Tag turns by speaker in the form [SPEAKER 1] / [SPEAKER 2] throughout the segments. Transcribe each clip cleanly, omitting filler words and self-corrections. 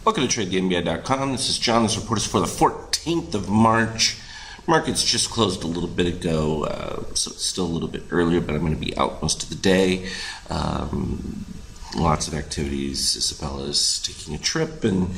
[SPEAKER 1] Welcome to TradeTheNBI.com. This is John. This report is for the 14th of March. Markets just closed a little bit ago, so it's still a little bit earlier, but I'm going to be out most of the day. Lots of activities. Isabella's taking a trip, and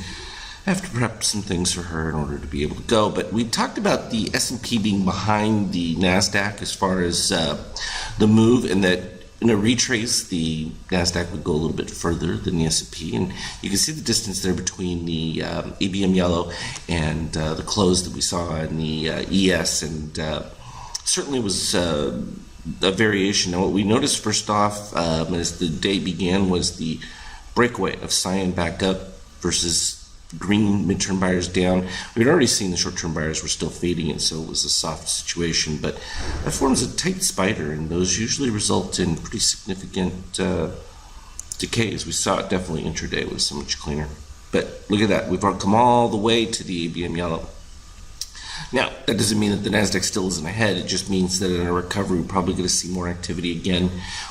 [SPEAKER 1] I have to prep some things for her in order to be able to go. But we talked about the S&P being behind the NASDAQ as far as the move, and that in a retrace, the NASDAQ would go a little bit further than the S&P, and you can see the distance there between the ABM yellow and the close that we saw in the ES, and certainly was a variation. Now, what we noticed first off as the day began was the breakaway of cyan back up versus green midterm buyers down. We'd already seen the short-term buyers were still fading it, so it was a soft situation, but that forms a tight spider, and those usually result in pretty significant decays. We saw it definitely intraday. It was so much cleaner. But look at that. We've come all the way to the ABM yellow. Now, that doesn't mean that the NASDAQ still isn't ahead. It just means that in a recovery, we're probably going to see more activity again,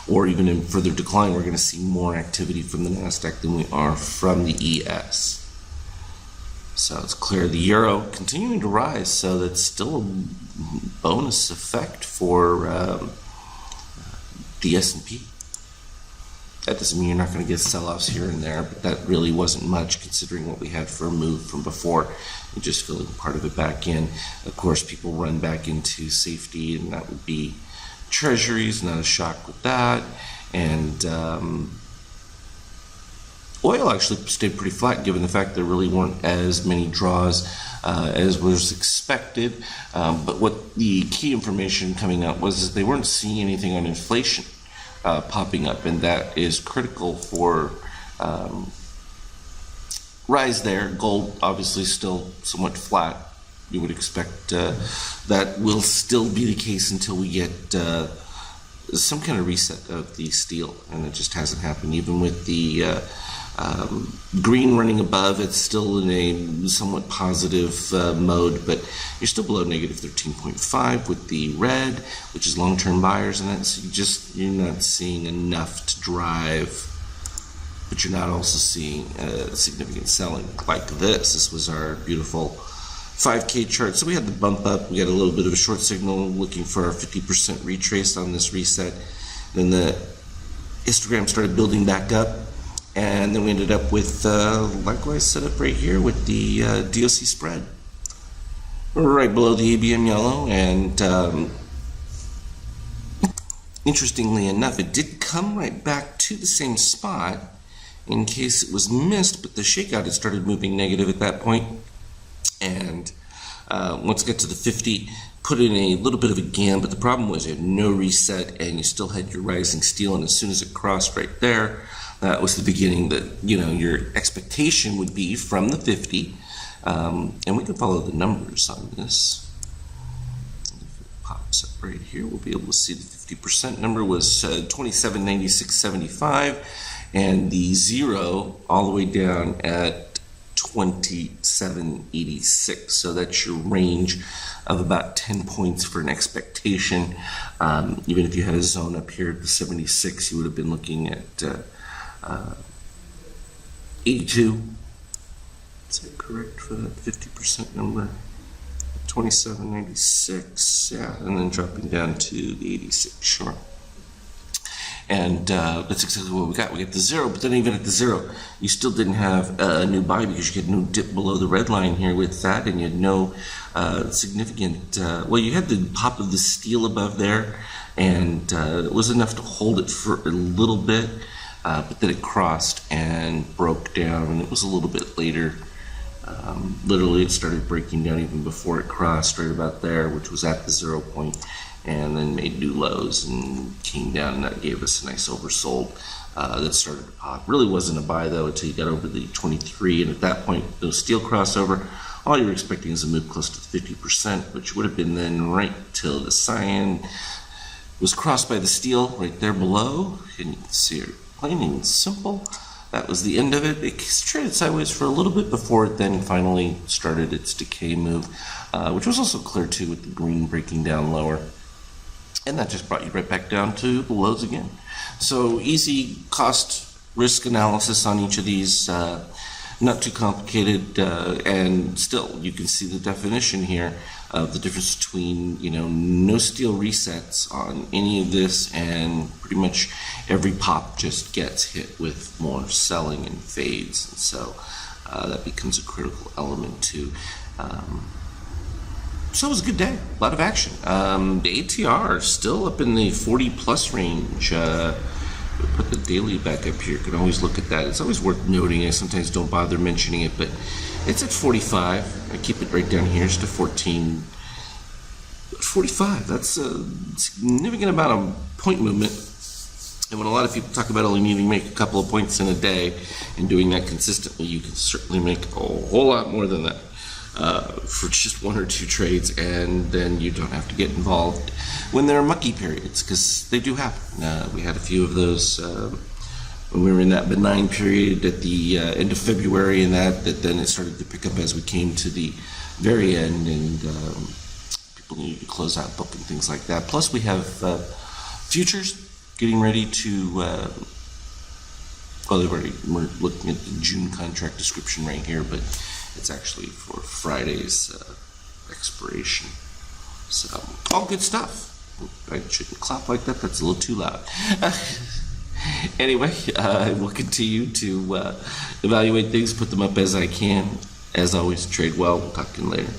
[SPEAKER 1] or even in further decline, we're going to see more activity from the NASDAQ than we are from the ES. So it's clear the euro continuing to rise, so that's still a bonus effect for the S&P. That doesn't mean you're not going to get sell-offs here and there, but that really wasn't much considering what we had for a move from before. You're just filling part of it back in. Of course, people run back into safety, and that would be treasuries, not a shock with that. And oil actually stayed pretty flat given the fact there really weren't as many draws as was expected. But what the key information coming out was that they weren't seeing anything on inflation popping up, and that is critical for rise there. Gold obviously still somewhat flat. You would expect that will still be the case until we get some kind of reset of the steel, and it just hasn't happened. Even with the green running above, it's still in a somewhat positive mode, but you're still below negative 13.5 with the red, which is long-term buyers, and that's you're not seeing enough to drive, but you're not also seeing significant selling like this. This was our beautiful 5K chart. So we had the bump up, we got a little bit of a short signal looking for our 50% retrace on this reset. Then the histogram started building back up, and then we ended up with likewise set up right here with the DOC spread. We're right below the ABM yellow, and interestingly enough, it did come right back to the same spot in case it was missed, but the shakeout had started moving negative at that point. And once it got to the 50, put in a little bit of a gam, but the problem was you had no reset, and you still had your rising steel, and as soon as it crossed right there, that was the beginning that, your expectation would be from the 50. And we can follow the numbers on this. If it pops up right here, we'll be able to see the 50% number was 2796.75, and the zero all the way down at 2786. So that's your range of about 10 points for an expectation. Even if you had a zone up here at the 76, you would have been looking at 82. Is that correct for that 50% number? 2796, yeah, and then dropping down to the 86, sure. And that's exactly what we got. We got the zero, but then even at the zero, you still didn't have a new buy because you had no dip below the red line here with that, and you had no significant, well, you had the pop of the steel above there, and it was enough to hold it for a little bit, but then it crossed and broke down, and it was a little bit later. Literally, it started breaking down even before it crossed right about there, which was at the 0 point, and then made new lows and came down, and that gave us a nice oversold that started to pop. Really wasn't a buy though until you got over the 23, and at that point, no steel crossover. All you were expecting is a move close to 50%, which would have been then right till the cyan was crossed by the steel right there below, and you can see it plain and simple. That was the end of it. It traded sideways for a little bit before it then finally started its decay move, which was also clear too with the green breaking down lower. And that just brought you right back down to the lows again. So easy cost risk analysis on each of these not too complicated, and still you can see the definition here of the difference between, no steel resets on any of this, and pretty much every pop just gets hit with more selling and fades, and so that becomes a critical element too. So it was a good day, a lot of action. The ATR is still up in the 40 plus range. Put the daily back up here. You can always look at that. It's always worth noting. I sometimes don't bother mentioning it, but it's at 45. I keep it right down here, just to 14. 45. That's a significant amount of point movement. And when a lot of people talk about only needing to make a couple of points in a day and doing that consistently, you can certainly make a whole lot more than that for just one or two trades, and then you don't have to get involved when there are mucky periods, because they do happen. We had a few of those when we were in that benign period at the end of February, and that then it started to pick up as we came to the very end, and people needed to close out book and things like that. Plus we have futures getting ready to we're looking at the June contract description right here, but it's actually for Friday's expiration. So, all good stuff. I shouldn't clap like that, that's a little too loud. Anyway, we'll continue to evaluate things, put them up as I can. As always, trade well. We'll talk to you later.